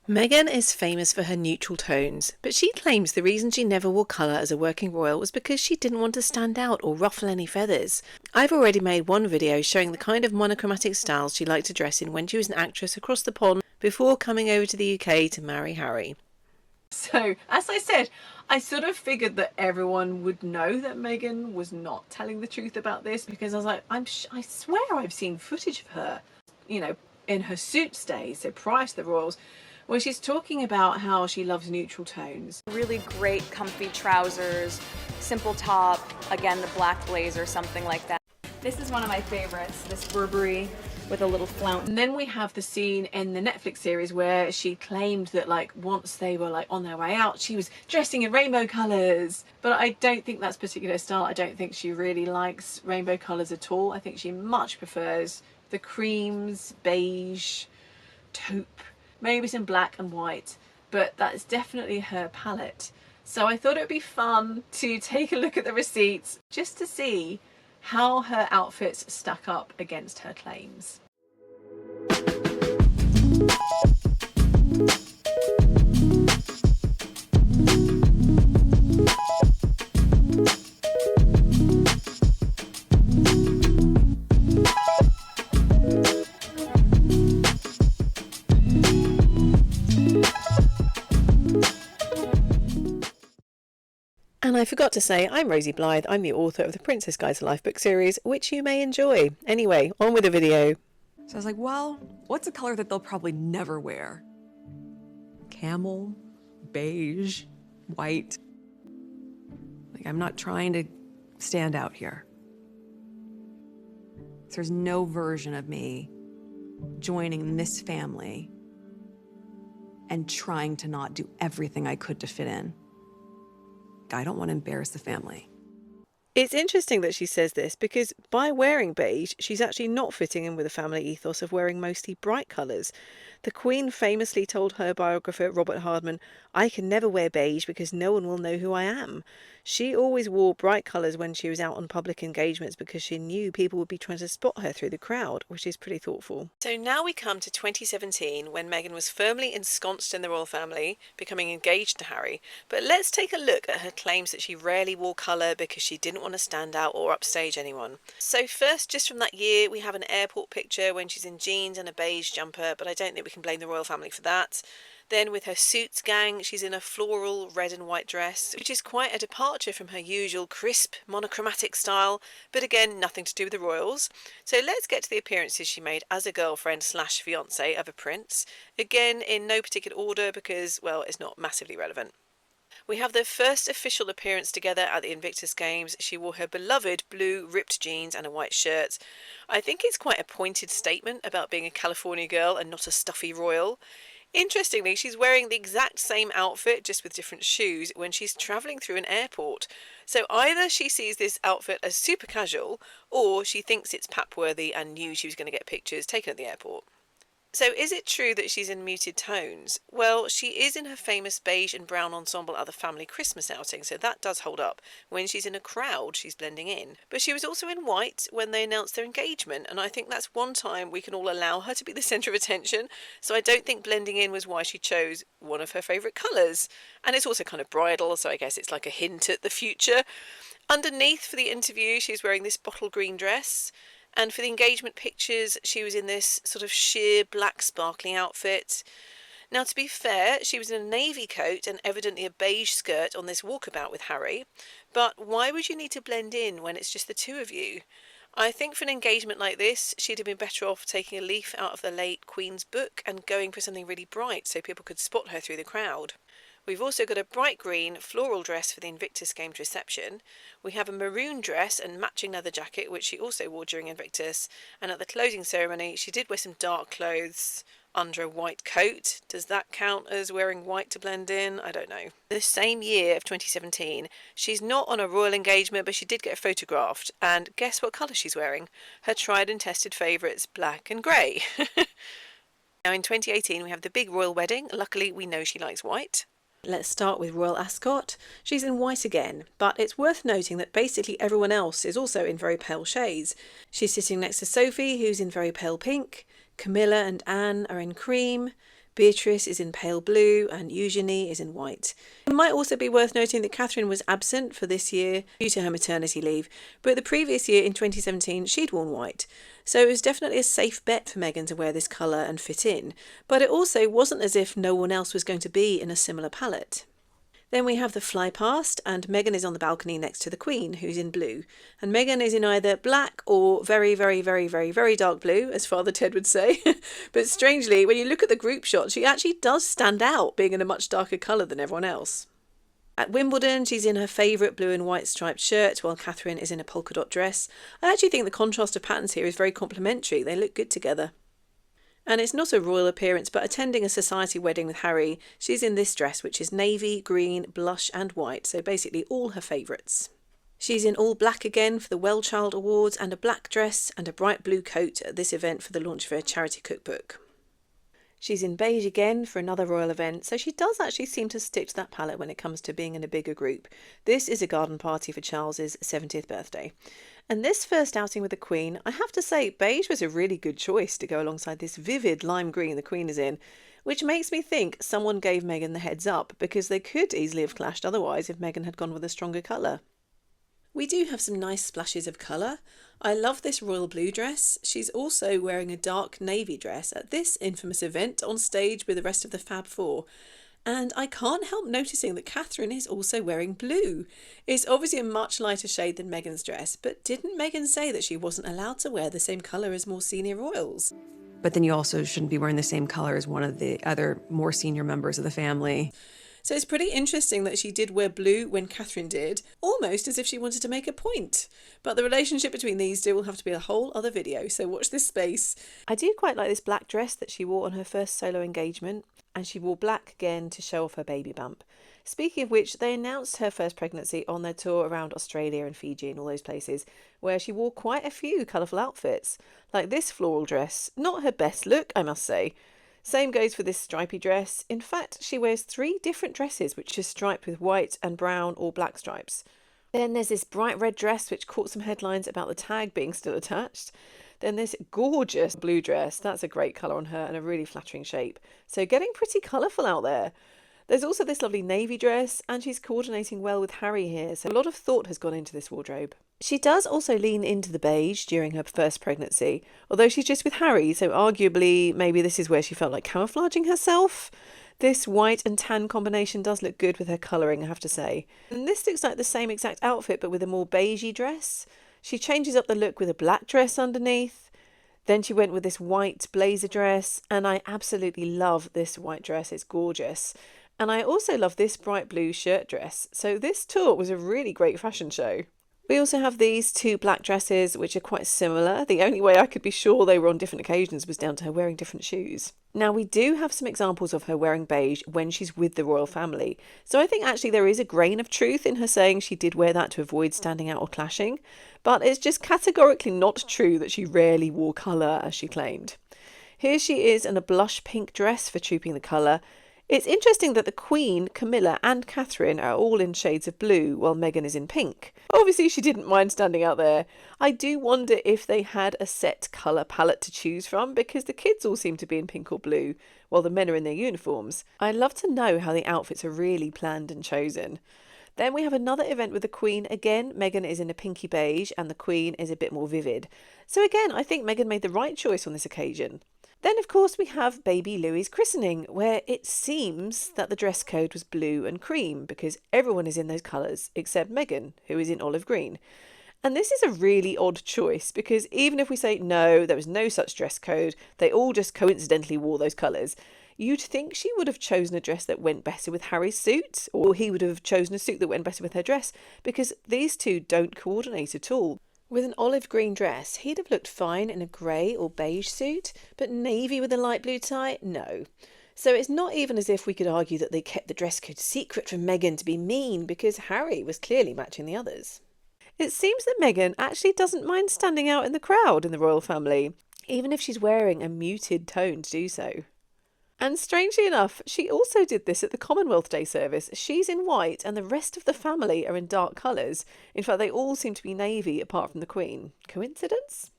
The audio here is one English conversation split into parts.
Meghan is famous for her neutral tones, but she claims the reason she never wore colour as a working royal was because she didn't want to stand out or ruffle any feathers. I've already made one video showing the kind of monochromatic styles she liked to dress in when she was an actress across the pond before coming over to the UK to marry Harry. So, as I said, I sort of figured that everyone would know that Meghan was not telling the truth about this, because I was like, I swear I've seen footage of her, you know, in her suits days, so prior to the royals, where she's talking about how she loves neutral tones. Really great comfy trousers, simple top, again the black blazer, something like that. This is one of my favorites, this Burberry with a little flounce. And then we have the scene in the Netflix series where she claimed that like once they were like on their way out, she was dressing in rainbow colours. But I don't think that's particular style. I don't think she really likes rainbow colours at all. I think she much prefers the creams, beige, taupe, maybe some black and white, but that's definitely her palette. So I thought it would be fun to take a look at the receipts just to see how her outfits stack up against her claims. And I forgot to say, I'm Rosie Blythe. I'm the author of the Princess Guide to Life book series, which you may enjoy. Anyway, on with the video. So I was like, well, what's a color that they'll probably never wear? Camel, beige, white. Like, I'm not trying to stand out here. There's no version of me joining this family and trying to not do everything I could to fit in. I don't want to embarrass the family. It's interesting that she says this because by wearing beige, she's actually not fitting in with the family ethos of wearing mostly bright colours. The Queen famously told her biographer Robert Hardman, "I can never wear beige because no one will know who I am." She always wore bright colours when she was out on public engagements because she knew people would be trying to spot her through the crowd, which is pretty thoughtful. So now we come to 2017 when Meghan was firmly ensconced in the royal family, becoming engaged to Harry. But let's take a look at her claims that she rarely wore colour because she didn't want to stand out or upstage anyone. So first, just from that year, we have an airport picture when she's in jeans and a beige jumper, but I don't think we can blame the royal family for that. Then with her suits gang, she's in a floral red and white dress, which is quite a departure from her usual crisp monochromatic style, but again, nothing to do with the royals. So let's get to the appearances she made as a girlfriend slash fiancée of a prince. Again, in no particular order because, well, it's not massively relevant. We have their first official appearance together at the Invictus Games. She wore her beloved blue ripped jeans and a white shirt. I think it's quite a pointed statement about being a California girl and not a stuffy royal. Interestingly, she's wearing the exact same outfit, just with different shoes, when she's travelling through an airport. So either she sees this outfit as super casual, or she thinks it's pap-worthy and knew she was going to get pictures taken at the airport. So is it true that she's in muted tones? Well, she is in her famous beige and brown ensemble at the family Christmas outing, so that does hold up. When she's in a crowd, she's blending in. But she was also in white when they announced their engagement, and I think that's one time we can all allow her to be the centre of attention, so I don't think blending in was why she chose one of her favourite colours. And it's also kind of bridal, so I guess it's like a hint at the future. Underneath, for the interview, she's wearing this bottle green dress. And for the engagement pictures, she was in this sort of sheer black sparkling outfit. Now, to be fair, she was in a navy coat and evidently a beige skirt on this walkabout with Harry. But why would you need to blend in when it's just the two of you? I think for an engagement like this, she'd have been better off taking a leaf out of the late Queen's book and going for something really bright so people could spot her through the crowd. We've also got a bright green floral dress for the Invictus Games reception. We have a maroon dress and matching leather jacket, which she also wore during Invictus. And at the closing ceremony, she did wear some dark clothes under a white coat. Does that count as wearing white to blend in? I don't know. The same year of 2017, she's not on a royal engagement, but she did get photographed. And guess what colour she's wearing? Her tried and tested favourites, black and grey. Now in 2018, we have the big royal wedding. Luckily, we know she likes white. Let's start with Royal Ascot. She's in white again, but it's worth noting that basically everyone else is also in very pale shades. She's sitting next to Sophie, who's in very pale pink. Camilla and Anne are in cream. Beatrice is in pale blue and Eugenie is in white. It might also be worth noting that Catherine was absent for this year due to her maternity leave, but the previous year in 2017 she'd worn white. So it was definitely a safe bet for Meghan to wear this colour and fit in, but it also wasn't as if no one else was going to be in a similar palette. Then we have the fly past, and Meghan is on the balcony next to the Queen, who's in blue. And Meghan is in either black or very, very, very, very, very dark blue, as Father Ted would say. But strangely, when you look at the group shot, she actually does stand out, being in a much darker colour than everyone else. At Wimbledon, she's in her favourite blue and white striped shirt, while Catherine is in a polka dot dress. I actually think the contrast of patterns here is very complementary. They look good together. And it's not a royal appearance, but attending a society wedding with Harry, she's in this dress, which is navy, green, blush and white, so basically all her favourites. She's in all black again for the Well Child Awards, and a black dress and a bright blue coat at this event for the launch of her charity cookbook. She's in beige again for another royal event, so she does actually seem to stick to that palette when it comes to being in a bigger group. This is a garden party for Charles's 70th birthday. And this first outing with the Queen, I have to say, beige was a really good choice to go alongside this vivid lime green the Queen is in, which makes me think someone gave Meghan the heads up, because they could easily have clashed otherwise if Meghan had gone with a stronger colour. We do have some nice splashes of colour. I love this royal blue dress. She's also wearing a dark navy dress at this infamous event on stage with the rest of the Fab Four. And I can't help noticing that Catherine is also wearing blue. It's obviously a much lighter shade than Meghan's dress, but didn't Meghan say that she wasn't allowed to wear the same colour as more senior royals? But then you also shouldn't be wearing the same color as one of the other more senior members of the family. So it's pretty interesting that she did wear blue when Catherine did, almost as if she wanted to make a point. But the relationship between these two will have to be a whole other video, so watch this space. I do quite like this black dress that she wore on her first solo engagement, and she wore black again to show off her baby bump. Speaking of which, they announced her first pregnancy on their tour around Australia and Fiji and all those places, where she wore quite a few colourful outfits, like this floral dress. Not her best look, I must say. Same goes for this stripy dress. In fact, she wears 3 different dresses which are striped with white and brown or black stripes. Then there's this bright red dress which caught some headlines about the tag being still attached. Then this gorgeous blue dress, that's a great colour on her and a really flattering shape. So getting pretty colourful out there. There's also this lovely navy dress, and she's coordinating well with Harry here, so a lot of thought has gone into this wardrobe. She does also lean into the beige during her first pregnancy, although she's just with Harry, so arguably maybe this is where she felt like camouflaging herself. This white and tan combination does look good with her colouring, I have to say. And this looks like the same exact outfit but with a more beigey dress. She changes up the look with a black dress underneath. Then she went with this white blazer dress, and I absolutely love this white dress, it's gorgeous. And I also love this bright blue shirt dress, so this tour was a really great fashion show. We also have these 2 black dresses, which are quite similar. The only way I could be sure they were on different occasions was down to her wearing different shoes. Now, we do have some examples of her wearing beige when she's with the royal family, so I think actually there is a grain of truth in her saying she did wear that to avoid standing out or clashing, but it's just categorically not true that she rarely wore colour, as she claimed. Here she is in a blush pink dress for trooping the colour. It's interesting that the Queen, Camilla and Catherine are all in shades of blue while Meghan is in pink. Obviously she didn't mind standing out there. I do wonder if they had a set colour palette to choose from, because the kids all seem to be in pink or blue while the men are in their uniforms. I'd love to know how the outfits are really planned and chosen. Then we have another event with the Queen. Again, Meghan is in a pinky beige and the Queen is a bit more vivid. So again, I think Meghan made the right choice on this occasion. Then, of course, we have baby Louis's christening, where it seems that the dress code was blue and cream, because everyone is in those colours except Meghan, who is in olive green. And this is a really odd choice, because even if we say no, there was no such dress code, they all just coincidentally wore those colours, you'd think she would have chosen a dress that went better with Harry's suit, or he would have chosen a suit that went better with her dress, because these two don't coordinate at all. With an olive green dress, he'd have looked fine in a grey or beige suit, but navy with a light blue tie? No. So it's not even as if we could argue that they kept the dress code secret from Meghan to be mean, because Harry was clearly matching the others. It seems that Meghan actually doesn't mind standing out in the crowd in the royal family, even if she's wearing a muted tone to do so. And strangely enough, she also did this at the Commonwealth Day service. She's in white and the rest of the family are in dark colours. In fact, they all seem to be navy apart from the Queen. Coincidence?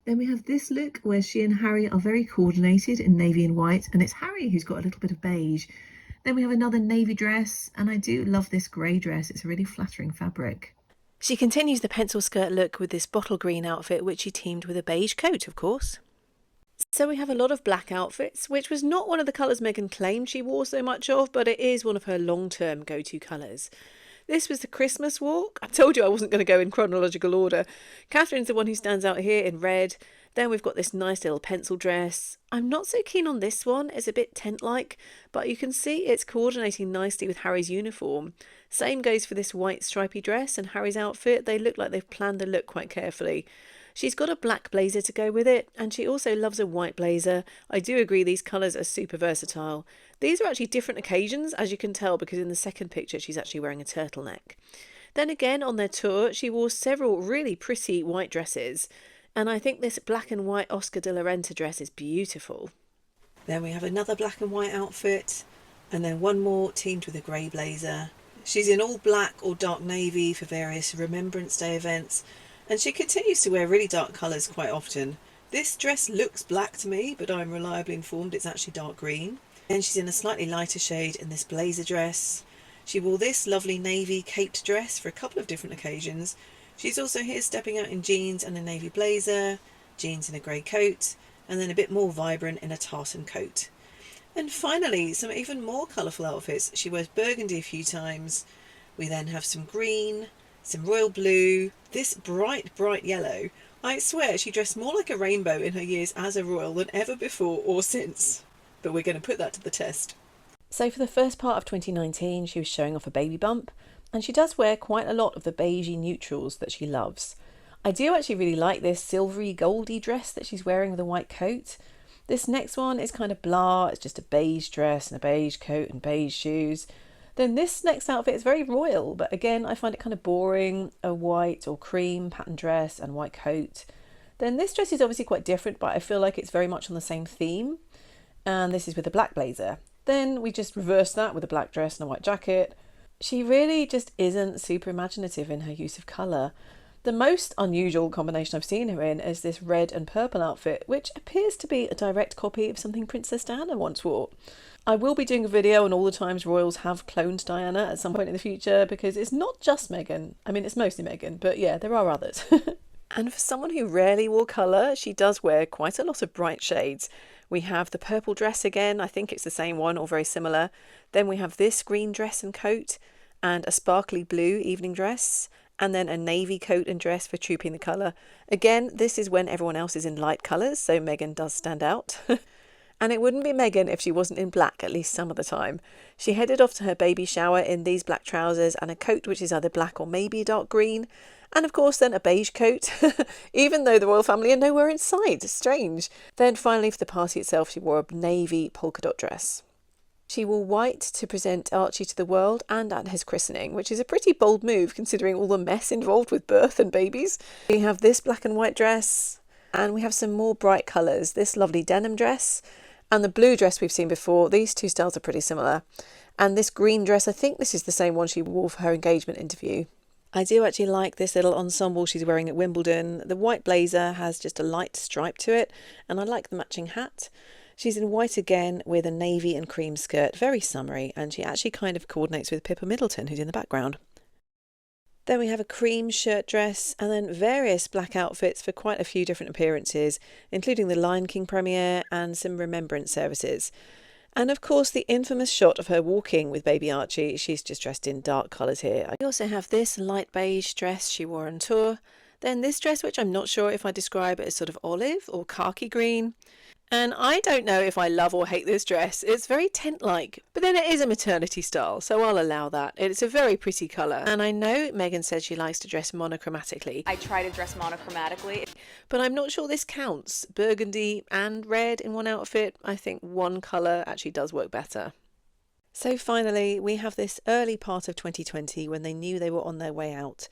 Then we have this look where she and Harry are very coordinated in navy and white, and it's Harry who's got a little bit of beige. Then we have another navy dress, and I do love this grey dress. It's a really flattering fabric. She continues the pencil skirt look with this bottle green outfit, which she teamed with a beige coat, of course. So we have a lot of black outfits, which was not one of the colours Meghan claimed she wore so much of, but it is one of her long-term go-to colours. This was the Christmas walk. I told you I wasn't going to go in chronological order. Catherine's the one who stands out here in red. Then we've got this nice little pencil dress. I'm not so keen on this one. It's a bit tent-like, but you can see it's coordinating nicely with Harry's uniform. Same goes for this white stripy dress and Harry's outfit. They look like they've planned the look quite carefully. She's got a black blazer to go with it, and she also loves a white blazer. I do agree these colours are super versatile. These are actually different occasions, as you can tell, because in the second picture she's actually wearing a turtleneck. Then again, on their tour, she wore several really pretty white dresses, and I think this black and white Oscar de la Renta dress is beautiful. Then we have another black and white outfit, and then one more teamed with a grey blazer. She's in all black or dark navy for various Remembrance Day events, and she continues to wear really dark colours quite often. This dress looks black to me, but I'm reliably informed it's actually dark green. Then she's in a slightly lighter shade in this blazer dress. She wore this lovely navy caped dress for a couple of different occasions. She's also here stepping out in jeans and a navy blazer, jeans and a grey coat, and then a bit more vibrant in a tartan coat. And finally, some even more colourful outfits. She wears burgundy a few times. We then have some green, some royal blue, this bright yellow. I swear she dressed more like a rainbow in her years as a royal than ever before or since. But we're going to put that to the test. So for the first part of 2019, she was showing off a baby bump, and she does wear quite a lot of the beigey neutrals that she loves. I do actually really like this silvery goldy dress that she's wearing with a white coat. This next one is kind of blah, it's just a beige dress and a beige coat and beige shoes. Then this next outfit is very royal, but again, I find it kind of boring. A white or cream pattern dress and white coat. Then this dress is obviously quite different, but I feel like it's very much on the same theme. And this is with a black blazer. Then we just reverse that with a black dress and a white jacket. She really just isn't super imaginative in her use of colour. The most unusual combination I've seen her in is this red and purple outfit, which appears to be a direct copy of something Princess Diana once wore. I will be doing a video on all the times royals have cloned Diana at some point in the future, because it's not just Meghan. I mean, it's mostly Meghan, but yeah, there are others. And for someone who rarely wore colour, she does wear quite a lot of bright shades. We have the purple dress again, I think it's the same one or very similar. Then we have this green dress and coat, and a sparkly blue evening dress, and then a navy coat and dress for trooping the colour. Again, this is when everyone else is in light colours, so Meghan does stand out. And it wouldn't be Meghan if she wasn't in black at least some of the time. She headed off to her baby shower in these black trousers and a coat which is either black or maybe dark green. And of course then a beige coat, even though the royal family are nowhere in sight. Strange. Then finally for the party itself she wore a navy polka dot dress. She wore white to present Archie to the world and at his christening, which is a pretty bold move considering all the mess involved with birth and babies. We have this black and white dress, and we have some more bright colours. This lovely denim dress and the blue dress we've seen before. These two styles are pretty similar. And this green dress, I think this is the same one she wore for her engagement interview. I do actually like this little ensemble she's wearing at Wimbledon. The white blazer has just a light stripe to it, and I like the matching hat. She's in white again with a navy and cream skirt, very summery, and she actually kind of coordinates with Pippa Middleton, who's in the background. Then we have a cream shirt dress, and then various black outfits for quite a few different appearances, including the Lion King premiere and some remembrance services. And of course the infamous shot of her walking with baby Archie. She's just dressed in dark colours here. I also have this light beige dress she wore on tour. Then this dress, which I'm not sure if I describe it as sort of olive or khaki green. And I don't know if I love or hate this dress. It's very tent-like, but then it is a maternity style, so I'll allow that. It's a very pretty colour, and I know Meghan says she likes to dress monochromatically. I try to dress monochromatically. But I'm not sure this counts. Burgundy and red in one outfit, I think one colour actually does work better. So finally, we have this early part of 2020 when they knew they were on their way out.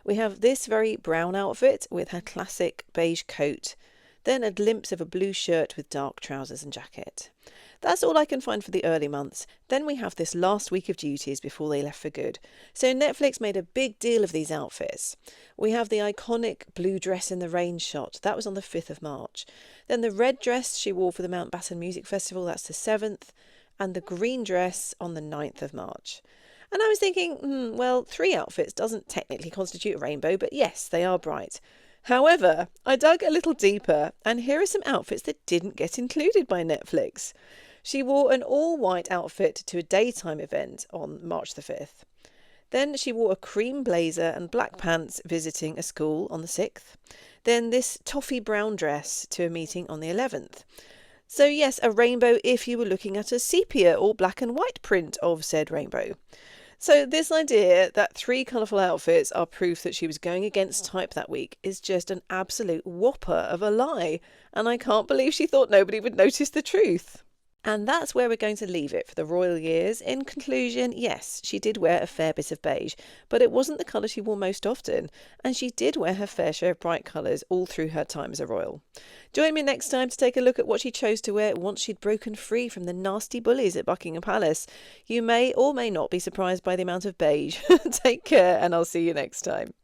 We have this very brown outfit with her classic beige coat. Then a glimpse of a blue shirt with dark trousers and jacket. That's all I can find for the early months. Then we have this last week of duties before they left for good. So Netflix made a big deal of these outfits. We have the iconic blue dress in the rain shot. That was on the 5th of March. Then the red dress she wore for the Mountbatten Music Festival. That's the 7th. And the green dress on the 9th of March. And I was thinking, well, 3 outfits doesn't technically constitute a rainbow, but yes, they are bright. However, I dug a little deeper, and here are some outfits that didn't get included by Netflix. She wore an all-white outfit to a daytime event on March the 5th. Then she wore a cream blazer and black pants visiting a school on the 6th. Then this toffee brown dress to a meeting on the 11th. So yes, a rainbow if you were looking at a sepia or black and white print of said rainbow. So this idea that 3 colourful outfits are proof that she was going against type that week is just an absolute whopper of a lie, and I can't believe she thought nobody would notice the truth. And that's where we're going to leave it for the royal years. In conclusion, yes, she did wear a fair bit of beige, but it wasn't the colour she wore most often, and she did wear her fair share of bright colours all through her time as a royal. Join me next time to take a look at what she chose to wear once she'd broken free from the nasty bullies at Buckingham Palace. You may or may not be surprised by the amount of beige. Take care, and I'll see you next time.